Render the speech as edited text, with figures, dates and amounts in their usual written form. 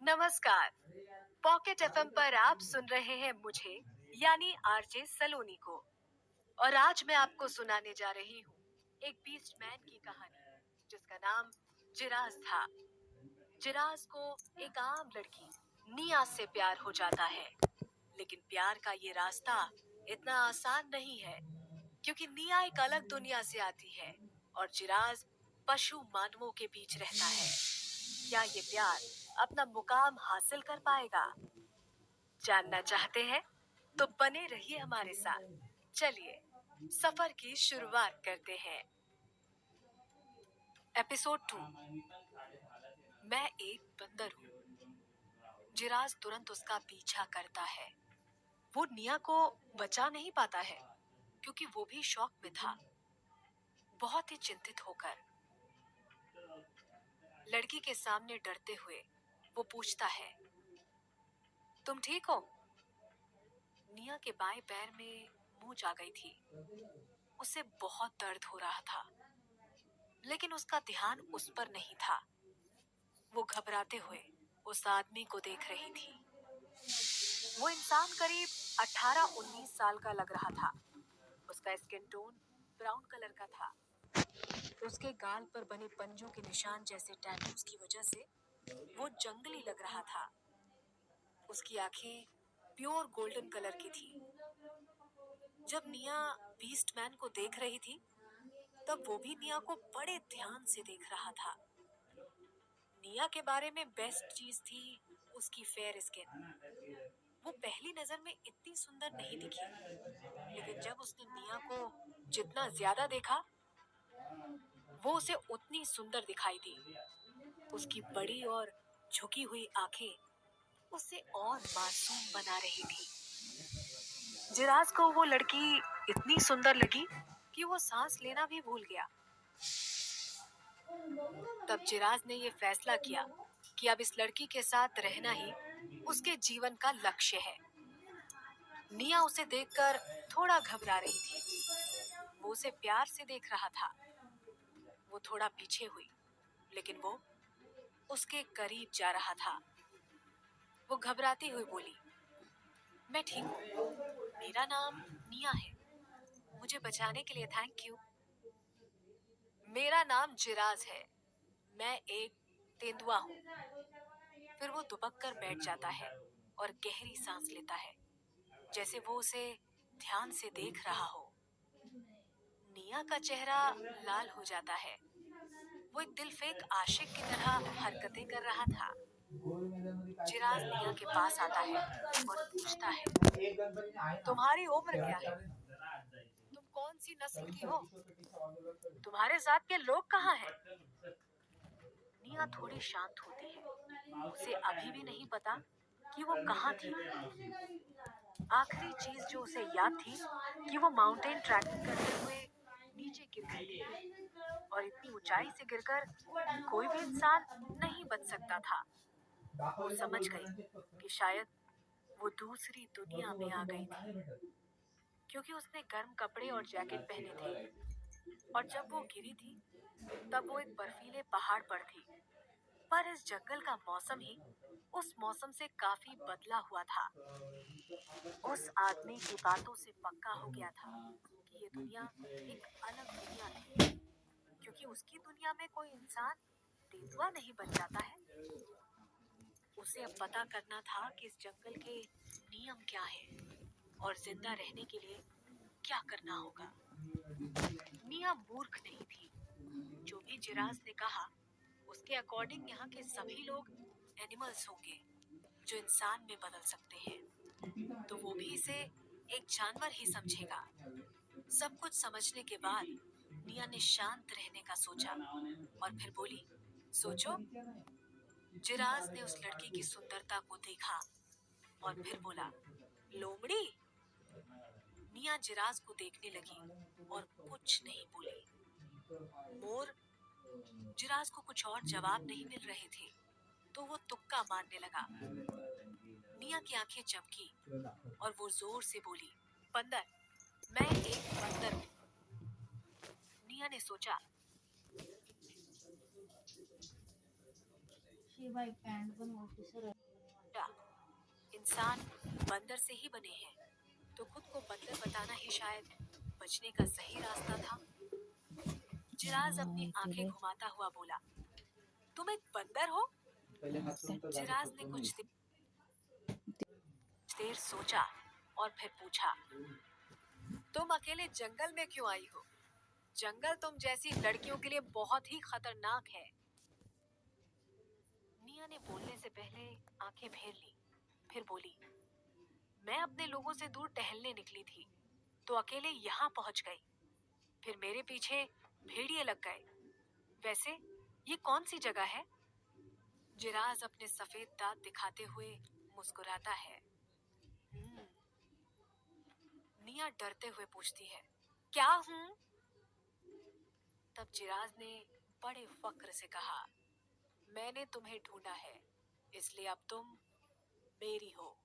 नमस्कार। Pocket FM पर आप सुन रहे हैं मुझे यानी आरजे सलोनी को। और आज मैं आपको सुनाने जा रही हूँ एक बीस्ट मैन की कहानी जिसका नाम जिराज था। जिराज को एक आम लड़की निया से प्यार हो जाता है। लेकिन प्यार का ये रास्ता इतना आसान नहीं है, क्योंकि निया एक अलग दुनिया से आती है और जिराज पशु मानवों के बीच रहता है। क्या ये प्यार अपना मुकाम हासिल कर पाएगा? जानना चाहते हैं तो बने रहिए हमारे साथ। चलिए सफर की शुरुआत करते हैं। एपिसोड 2। मैं एक बंदर हूँ। जिराज तुरंत उसका पीछा करता है। वो निया को बचा नहीं पाता है, क्योंकि वो भी शौक में था। बहुत ही चिंतित होकर लड़की के सामने डरते हुए वो पूछता है, तुम ठीक हो? निया के बाएं पैर में मूंछ आ गई थी। उसे बहुत दर्द हो रहा था, लेकिन उसका ध्यान उस पर नहीं था। वो घबराते हुए उस आदमी को देख रही थी। वो इंसान करीब 18-19 साल का लग रहा था। उसका स्किन टोन ब्राउन कलर का था। उसके गाल पर बने पंजों के निशान जैसे टैटूज की वजह से वो जंगली लग रहा था। उसकी आंखें प्योर गोल्डन कलर की थी। जब निया बीस्टमैन को देख रही थी, तब वो भी निया को बड़े ध्यान से देख रहा था। निया के बारे में बेस्ट चीज थी उसकी फेयर स्किन। वो पहली नजर में इतनी सुंदर नहीं दिखी, लेकिन जब उसने निया को जितना ज्यादा देखा, वो उसे उतनी सुंदर दिखाई दी। उसकी बड़ी और झुकी हुई आंखें उसे और मासूम बना रही थी। जिराज को वो लड़की इतनी सुंदर लगी कि वो सांस लेना भी भूल गया। तब जिराज ने ये फैसला किया कि अब इस लड़की के साथ रहना ही उसके जीवन का लक्ष्य है। निया उसे देखकर थोड़ा घबरा रही थी। वो उसे प्यार से देख रहा था। वो थोड़ा पीछे हुई, लेकिन वो उसके करीब जा रहा था। वो घबराती हुई बोली, मैं ठीक हूँ। मेरा नाम निया है। मुझे बचाने के लिए थैंक यू। मेरा नाम जिराज है। मैं एक तेंदुआ हूँ। फिर वो दुबक कर बैठ जाता है और गहरी सांस लेता है, जैसे वो उसे ध्यान से देख रहा हो। निया का चेहरा लाल हो जाता है। वो एक दिलफेक आशिक की तरह हरकतें कर रहा था। जिराज निया के पास आता है और पूछता है, तुम्हारी उम्र क्या है? तुम कौन सी नस्ल की हो? तुम्हारे साथ के लोग कहाँ हैं? निया थोड़ी शांत होती है। उसे अभी भी नहीं पता कि वो कहाँ थी। आखिरी चीज जो उसे याद थी कि वो माउंटेन ट्रैकिंग करते हुए नीचे गिर गई थी, और इतनी ऊंचाई से गिरकर कोई भी इंसान नहीं बच सकता था। वो समझ गई कि शायद वो दूसरी दुनिया में आ गई थी, क्योंकि उसने गर्म कपड़े और जैकेट पहने थे। और जब वो गिरी थी, तब वो एक बर्फीले पहाड़ पर थी। पर इस जंगल का मौसम ही उस मौसम से काफी बदला हुआ था। उस आदमी की बातों से पक्का हो गया था कि ये दुनिया एक अलग दुनिया थी, क्योंकि उसकी दुनिया में कोई इंसान तेंदुआ नहीं बन जाता है। उसे अब पता करना था कि इस जंगल के नियम क्या हैं और जिंदा रहने के लिए क्या करना होगा। निया मूर्ख नहीं थी। जो भी जिराज ने कहा, उसके अकॉर्डिंग यहाँ के सभी लोग एनिमल्स होंगे जो इंसान में बदल सकते हैं, तो वो भी इसे एक जानवर ही समझेगा। सब कुछ समझने के बाद निया ने शांत रहने का सोचा और फिर बोली, सोचो। जिराज ने उस लड़की की सुंदरता को देखा और फिर बोला, लोमड़ी। निया जिराज को देखने लगी और कुछ नहीं बोली। मोर। जिराज को कुछ और जवाब नहीं मिल रहे थे, तो वो तुक्का मारने लगा। निया की आंखें चमकी और वो जोर से बोली, बंदर। मैं एक बंदर हूँ। निया ने सोचा, क्या इंसान बंदर से ही बने हैं, तो खुद को बंदर बताना ही शायद बचने का सही रास्ता था। जिराज अपनी आंखें घुमाता हुआ बोला, तुम एक बंदर हो? जिराज ने कुछ देर सोचा और फिर पूछा, तुम अकेले जंगल में क्यों आई हो? जंगल तुम जैसी लड़कियों के लिए बहुत ही खतरनाक है। निया ने बोलने से पहले आंखें फेर ली, फिर बोली, मैं अपने लोगों से दूर टहलने निकली थी, तो अकेले यहाँ पहुंच गई। फिर मेरे पीछे भेड़िए लग गए। वैसे ये कौन सी जगह है? जिराज अपने सफेद दांत दिखाते हुए मुस्कुराता है। निया डरते हुए पूछती है, क्या हूँ? तब जिराज ने बड़े फक्र से कहा, मैंने तुम्हें ढूंढा है, इसलिए अब तुम मेरी हो।